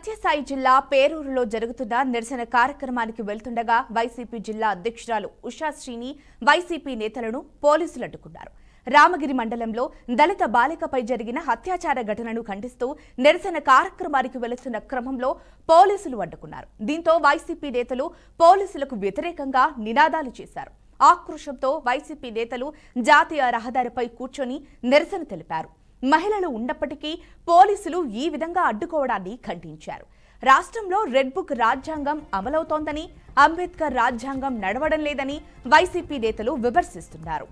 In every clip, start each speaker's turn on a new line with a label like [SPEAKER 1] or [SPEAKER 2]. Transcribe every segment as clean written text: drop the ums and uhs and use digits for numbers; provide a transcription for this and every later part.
[SPEAKER 1] సత్యసాయి జిల్లా పేరూరులో జరుగుతున్న నిరసన కార్యక్రమానికి వెళ్తుండగా వైసీపీ జిల్లా అధ్యక్షురాలు ఉషాశ్రీని వైసీపీ నేతలను పోలీసులు అడ్డుకున్నారు. రామగిరి మండలంలో దళిత బాలికపై జరిగిన హత్యాచార ఘటనను ఖండిస్తూ నిరసన కార్యక్రమానికి వెళుతున్న క్రమంలో పోలీసులు అడ్డుకున్నారు. దీంతో వైసీపీ నేతలు పోలీసులకు వ్యతిరేకంగా నినాదాలు చేశారు. ఆక్రోశంతో వైసీపీ నేతలు జాతీయ రహదారిపై కూర్చొని నిరసన తెలిపారు. మహిళలు ఉన్నప్పటికీ పోలీసులు ఈ విధంగా అడ్డుకోవడాన్ని ఖండించారు. రాష్ట్రంలో రెడ్ బుక్ రాజ్యాంగం అమలవుతోందని, అంబేద్కర్ రాజ్యాంగం నడవడం లేదని వైసీపీ నేతలు విమర్శిస్తున్నారు.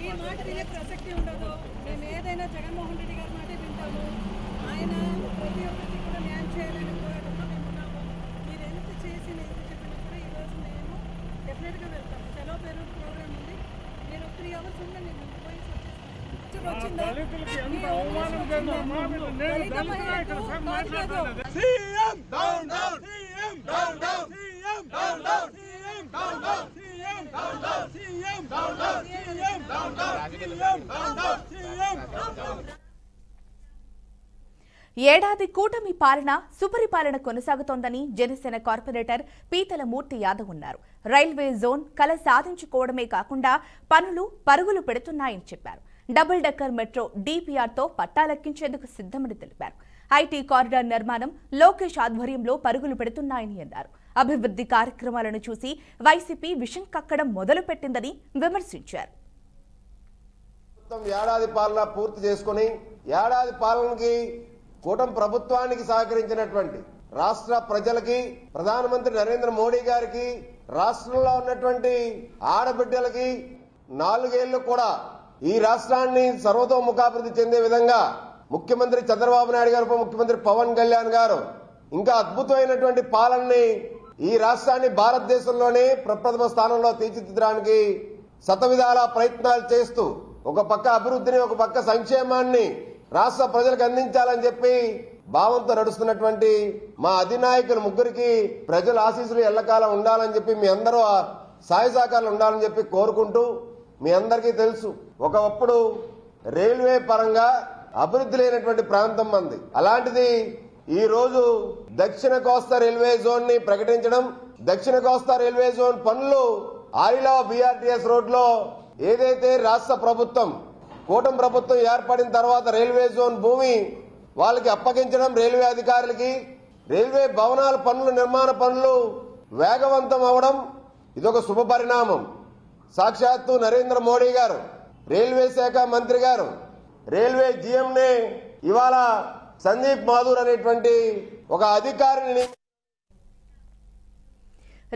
[SPEAKER 2] మీ మాట వినే ప్రసక్తి ఉండదు. మేము ఏదైనా జగన్మోహన్ రెడ్డి గారి మాట వింటాము. ఆయన ప్రతి ఒక్కరికి కూడా న్యాయం చేయాలని పోరాటంలో మేము ఉన్నాము. మీరు ఎంత చేసి ఎంత చెప్పినా కూడా ఈరోజు మేము డెఫినెట్గా వెళ్తాము. చలో పేరు ప్రోగ్రామ్ ఉంది. నేను 3 అవర్స్ ఉండే నేను పోయి
[SPEAKER 1] ఏడాది కూటమి పాలన సుపరిపాలన కొనసాగుతోందని జనసేన కార్పొరేటర్ పీతల మూర్తి యాదవ్ అన్నారు. రైల్వే జోన్ కల సాధించుకోవడమే కాకుండా పరుగులు పెడుతున్నాయని చెప్పారు. డబుల్ డెక్కర్ మెట్రో డీపీఆర్తో పట్టాలెక్కించేందుకు సిద్ధమని తెలిపారు. ఐటీ కారిడార్ నిర్మాణం లోకేష్ ఆధ్వర్యంలో పరుగులు పెడుతున్నాయని అన్నారు. అభివృద్ధి కార్యక్రమాలను చూసి వైసీపీ విషం కక్కడం మొదలుపెట్టిందని విమర్శించారు.
[SPEAKER 3] ఏడాది పాలన పూర్తి చేసుకుని ఏడాది పాలనకి కూటమి ప్రభుత్వానికి సహకరించినటువంటి రాష్ట్ర ప్రజలకి, ప్రధానమంత్రి నరేంద్ర మోడీ గారికి, రాష్ట్రంలో ఉన్నటువంటి ఆడబిడ్డలకి 4 ఏళ్లు కూడా ఈ రాష్ట్రాన్ని సర్వతోముఖాభివృద్ధి చెందే విధంగా ముఖ్యమంత్రి చంద్రబాబు నాయుడు గారు, ఉప ముఖ్యమంత్రి పవన్ కళ్యాణ్ గారు ఇంకా అద్భుతమైనటువంటి పాలనని ఈ రాష్ట్రాన్ని భారతదేశంలోనే ప్రప్రథమ స్థానంలో తీర్చిదిద్దడానికి శతవిధాల ప్రయత్నాలు చేస్తూ ఒక పక్క అభివృద్ధిని, ఒక పక్క సంక్షేమాన్ని రాష్ట్ర ప్రజలకు అందించాలని చెప్పి భావంతో నడుస్తున్నటువంటి మా అధినాయకులు ముగ్గురికి ప్రజల ఆశీస్సులు ఎల్లకాలం ఉండాలని చెప్పి మీ అందరూ సహాయ సహకారాలు ఉండాలని చెప్పి కోరుకుంటూ, మీ అందరికీ తెలుసు ఒకప్పుడు రైల్వే పరంగా అభివృద్ధి లేనటువంటి ప్రాంతం మంది. అలాంటిది ఈ రోజు దక్షిణ కోస్తా రైల్వే జోన్ ని ప్రకటించడం, దక్షిణ కోస్తా రైల్వే జోన్ పనులు ఆరిలో బీఆర్టీఎస్ రోడ్ లో ఏదైతే రాష్ట్ర ప్రభుత్వం కూటమి ప్రభుత్వం ఏర్పడిన తర్వాత రైల్వే జోన్ భూమి వాళ్ళకి అప్పగించడం, రైల్వే అధికారులకి రైల్వే భవనాల పనులు, నిర్మాణ పనులు వేగవంతం అవడం ఇదొక శుభ పరిణామం. సాక్షాత్తు నరేంద్ర మోడీ గారు, రైల్వే శాఖ మంత్రి గారు, రైల్వే జీఎంనే ఇవాళ సందీప్ మాథూర్ అనేటువంటి ఒక అధికారిని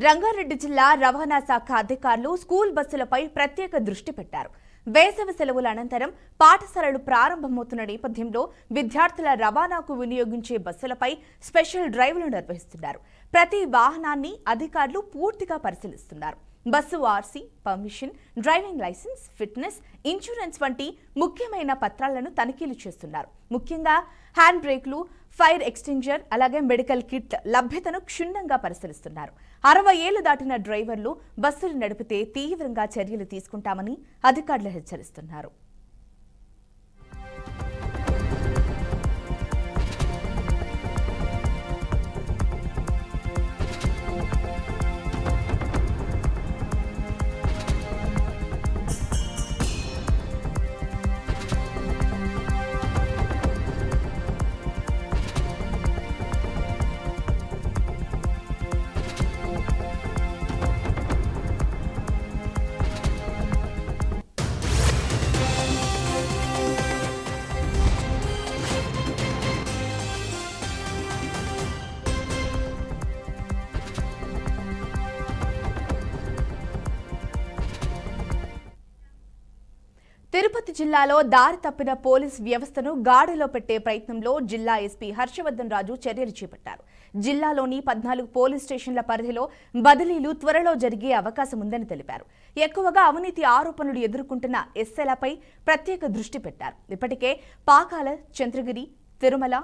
[SPEAKER 1] రంగారెడ్డి జిల్లా రవాణా శాఖ అధికారులు స్కూల్ బస్సులపై ప్రత్యేక దృష్టి పెట్టారు. వేసవి సెలవుల అనంతరం పాఠశాలలు ప్రారంభమవుతున్న నేపథ్యంలో విద్యార్థుల రవాణాకు వినియోగించే బస్సులపై స్పెషల్ డ్రైవ్లు నిర్వహిస్తున్నారు. ప్రతి వాహనాన్ని అధికారులు పూర్తిగా పరిశీలిస్తున్నారు. Bus RC, permission, driving licence, fitness, insurance వంటి ముఖ్యమైన పత్రాలను తనిఖీలు చేస్తున్నారు. ముఖ్యంగా హ్యాండ్ బ్రేక్లు, ఫైర్ ఎక్స్టింగ్జర్, అలాగే మెడికల్ కిట్ లభ్యతను క్షుణ్ణంగా పరిశీలిస్తున్నారు. 60 ఏళ్లు దాటిన డ్రైవర్లు బస్సులు నడిపితే తీవ్రంగా చర్యలు తీసుకుంటామని అధికారులు హెచ్చరిస్తున్నారు. తిరుపతి జిల్లాలో దారి తప్పిన పోలీస్ వ్యవస్థను గాడిలో పెట్టే ప్రయత్నంలో జిల్లా ఎస్పీ హర్షవర్ధన్ రాజు చర్యలు చేపట్టారు. జిల్లాలోని 14 పోలీస్ స్టేషన్ల పరిధిలో బదిలీలు త్వరలో జరిగే అవకాశం ఉందని తెలిపారు. ఎక్కువగా అవినీతి ఆరోపణలు ఎదుర్కొంటున్న ఎస్ఐలపై ప్రత్యేక దృష్టి పెట్టారు. ఇప్పటికే Pakala, Chandragiri, Tirumala,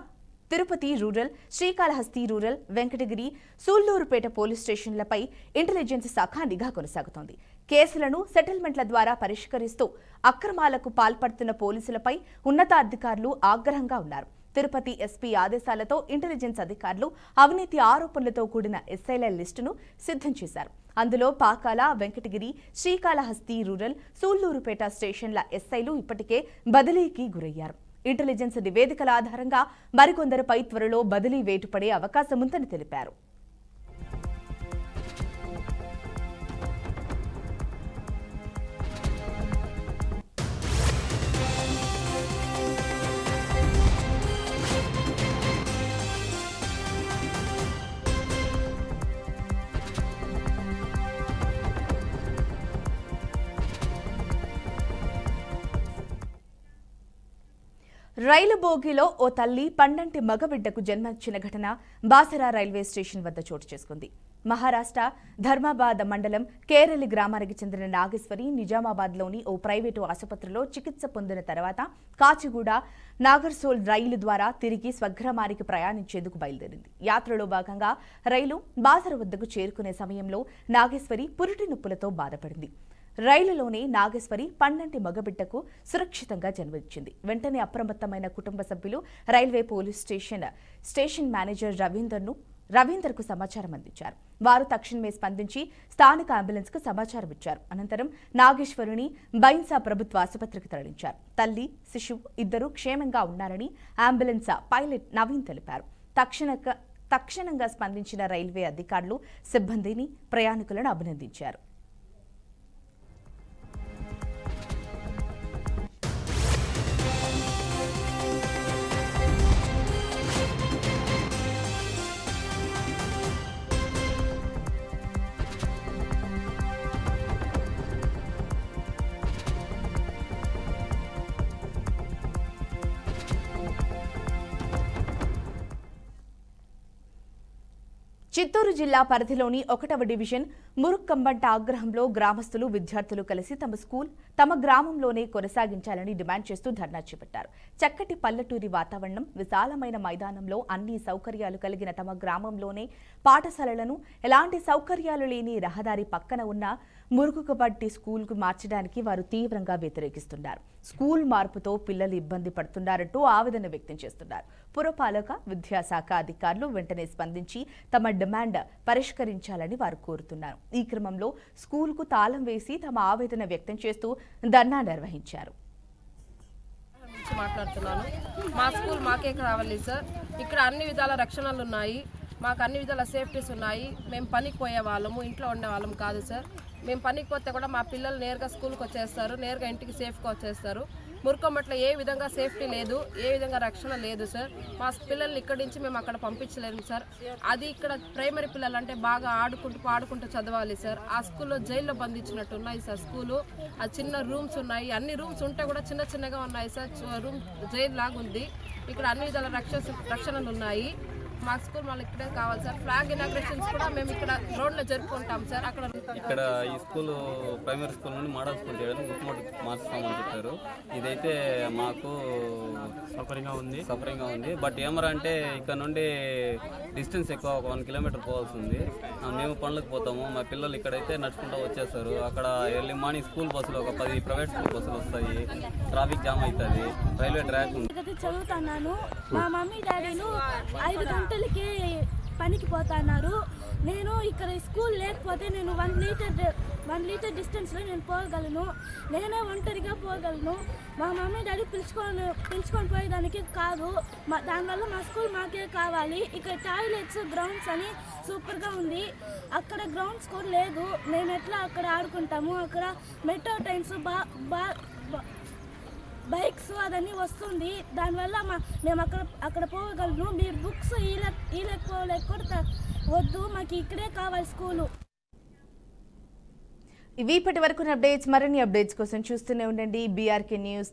[SPEAKER 1] Tirupati rural, Srikalahasti rural, Venkatagiri, Sullurpeta police స్టేషన్లపై ఇంటెలిజెన్స్ శాఖ నిఘా కొనసాగుతోంది. కేసులను సెటిల్మెంట్ల ద్వారా పరిష్కరిస్తూ అక్రమాలకు పాల్పడుతున్న పోలీసులపై ఉన్నతాధికారులు ఆగ్రహంగా ఉన్నారు. తిరుపతి ఎస్పీ ఆదేశాలతో ఇంటెలిజెన్స్ అధికారులు అవినీతి ఆరోపణలతో కూడిన ఎస్ఐల లిస్టును సిద్ధం చేశారు. అందులో పాకాల, వెంకటగిరి, శ్రీకాళహస్తి రూరల్, సూళ్లూరుపేట స్టేషన్ల ఎస్ఐలు ఇప్పటికే బదిలీకి గురయ్యారు. ఇంటెలిజెన్స్ నివేదికల ఆధారంగా మరికొందరిపై త్వరలో బదిలీ వేటు పడే అవకాశం ఉందని తెలిపారు. రైలు బోగిలో ఓ తల్లి పండంటి మగబిడ్డకు జన్మనిచ్చిన ఘటన బాసరా రైల్వే స్టేషన్ వద్ద చోటు చేసుకుంది. మహారాష్ట్ర ధర్మాబాద్ మండలం కేరళి గ్రామానికి చెందిన నాగేశ్వరి నిజామాబాద్లోని ఓ ప్రైవేటు ఆసుపత్రిలో చికిత్స పొందిన తర్వాత కాచిగూడ నాగర్సోల్ రైలు ద్వారా తిరిగి స్వగ్రామానికి ప్రయాణించేందుకు బయలుదేరింది. యాత్రలో భాగంగా రైలు బాసర వద్దకు చేరుకునే సమయంలో నాగేశ్వరి పురిటి నొప్పులతో బాధపడింది. రైలులోనే నాగేశ్వరి పండంటి మగబిడ్డకు సురక్షితంగా జన్మనిచ్చింది. వెంటనే అప్రమత్తమైన కుటుంబ సభ్యులు రైల్వే పోలీస్ స్టేషన్ మేనేజర్ రవీందర్కు సమాచారం అందించారు. వారు తక్షణమే స్పందించి స్థానిక అంబులెన్స్ కు సమాచారం ఇచ్చారు. అనంతరం నాగేశ్వరుని బైన్సా ప్రభుత్వ ఆసుపత్రికి తరలించారు. తల్లి, శిశువు ఇద్దరూ క్షేమంగా ఉన్నారని అంబులెన్స్ పైలట్ నవీన్ తెలిపారు. తక్షణంగా స్పందించిన రైల్వే అధికారులు, సిబ్బందిని, ప్రయాణికులను అభినందించారు. చిత్తూరు జిల్లా పరిధిలోని 1వ డివిజన్ మురుక్కంబంట ఆగ్రహంలో గ్రామస్తులు, విద్యార్థులు కలిసి తమ గ్రామంలోనే కొనసాగించాలని డిమాండ్ చేస్తూ ధర్నా చేపట్టారు. చక్కటి పల్లెటూరి వాతావరణం, విశాలమైన మైదానంలో అన్ని సౌకర్యాలు కలిగిన తమ గ్రామంలోనే పాఠశాలలను ఎలాంటి సౌకర్యాలు లేని రహదారి పక్కన ఉన్న మురుగుకబట్టి స్కూల్కు మార్చడానికి వారు తీవ్రంగా వ్యతిరేకిస్తున్నారు. స్కూల్ మార్పుతో పిల్లలు ఇబ్బంది పడుతున్నారంటూ ఆవేదన వ్యక్తం చేస్తున్నారు. పురపాలక, విద్యాశాఖ అధికారులు వెంటనే స్పందించి తమ డిమాండ్ పరిష్కరించాలని వారు కోరుతున్నారు. ఈ క్రమంలో స్కూల్కు తాళం వేసి తమ ఆవేదన వ్యక్తం చేస్తూ ధర్నా నిర్వహించారు.
[SPEAKER 4] మాట్లాడుతున్నాను. మా స్కూల్ మాకే కావాలి సార్. ఇక్కడ అన్ని విధాల రక్షణలు ఉన్నాయి, మాకు అన్ని విధాల సేఫ్టీస్ ఉన్నాయి. మేము పనికి పోయే వాళ్ళము, ఇంట్లో ఉండే వాళ్ళం కాదు సార్. మేము పనికి పోతే కూడా మా పిల్లలు నేరుగా స్కూల్కి వచ్చేస్తారు, నేరుగా ఇంటికి సేఫ్గా వచ్చేస్తారు. మురుకంబట్లో ఏ విధంగా సేఫ్టీ లేదు, ఏ విధంగా రక్షణ లేదు సార్. మా పిల్లల్ని ఇక్కడి నుంచి మేము అక్కడ పంపించలేము సార్. అది ఇక్కడ ప్రైమరీ పిల్లలు అంటే బాగా పాడుకుంటూ చదవాలి సార్. ఆ స్కూల్లో జైల్లో బంధించినట్టు ఉన్నాయి సార్. స్కూలు ఆ చిన్న రూమ్స్ ఉన్నాయి, అన్ని రూమ్స్ ఉంటే కూడా చిన్నగా ఉన్నాయి సార్. రూమ్ జైలు లాగా ఉంది. ఇక్కడ అన్ని విధాల రక్షణలు ఉన్నాయి. మా స్కూల్ మళ్ళీ ఇక్కడే కావాలి సార్. ఫ్లాగ్ ఇనాగ్రేషన్స్ కూడా మేము ఇక్కడ రోడ్లో జరుపుకుంటాం సార్.
[SPEAKER 5] ఇక్కడ ఈ స్కూల్ ప్రైమరీ స్కూల్ నుండి మోడల్ స్కూల్ చేయడానికి గుట్టుముట్టు మార్చుతామని చెప్పారు. ఇదైతే మాకు సౌకర్యంగా ఉంది. బట్ ఏమరంటే ఇక్కడ నుండి డిస్టెన్స్ ఎక్కువ, 1 కిలోమీటర్ పోవాల్సి ఉంది. మేము పనులకు పోతాము, మా పిల్లలు ఇక్కడైతే నడుచుకుంటూ వచ్చేస్తారు. అక్కడ ఎర్లీ మార్నింగ్ స్కూల్ బస్సులు ఒక 10 ప్రైవేట్ స్కూల్ బస్సులు వస్తాయి. ట్రాఫిక్ జామ్ అవుతుంది. రైల్వే ట్రాక్ ఉంది.
[SPEAKER 6] చదువుతున్నాను. మా మమ్మీ డాడీలు 5 గంటలకి పనికి పోతున్నారు. నేను ఇక్కడ స్కూల్ లేకపోతే నేను 1 లీటర్ డిస్టెన్స్లో నేను పోగలను. నేనే ఒంటరిగా పోగలను. మా మమ్మీ డాడీ పిలుచుకొని పోయేదానికి కాదు. దానివల్ల మా స్కూల్ మాకే కావాలి. ఇక్కడ టాయిలెట్స్, గ్రౌండ్స్ అని సూపర్గా ఉంది. అక్కడ గ్రౌండ్స్ కూడా లేదు. మేము ఎట్లా అక్కడ ఆడుకుంటాము? అక్కడ మెట్రో ట్రైన్స్, బైక్స్ అదన్నీ వస్తుంది. దానివల్ల మేము అక్కడ పోగలను. మీరు బుక్స్ లేకపోతే వద్దు, మాకు ఇక్కడే కావాలి స్కూలు.
[SPEAKER 1] ఇవి ఇప్పటి వరకు అప్డేట్స్. మరిన్ని అప్డేట్స్ కోసం చూస్తూనే ఉండండి BRK న్యూస్.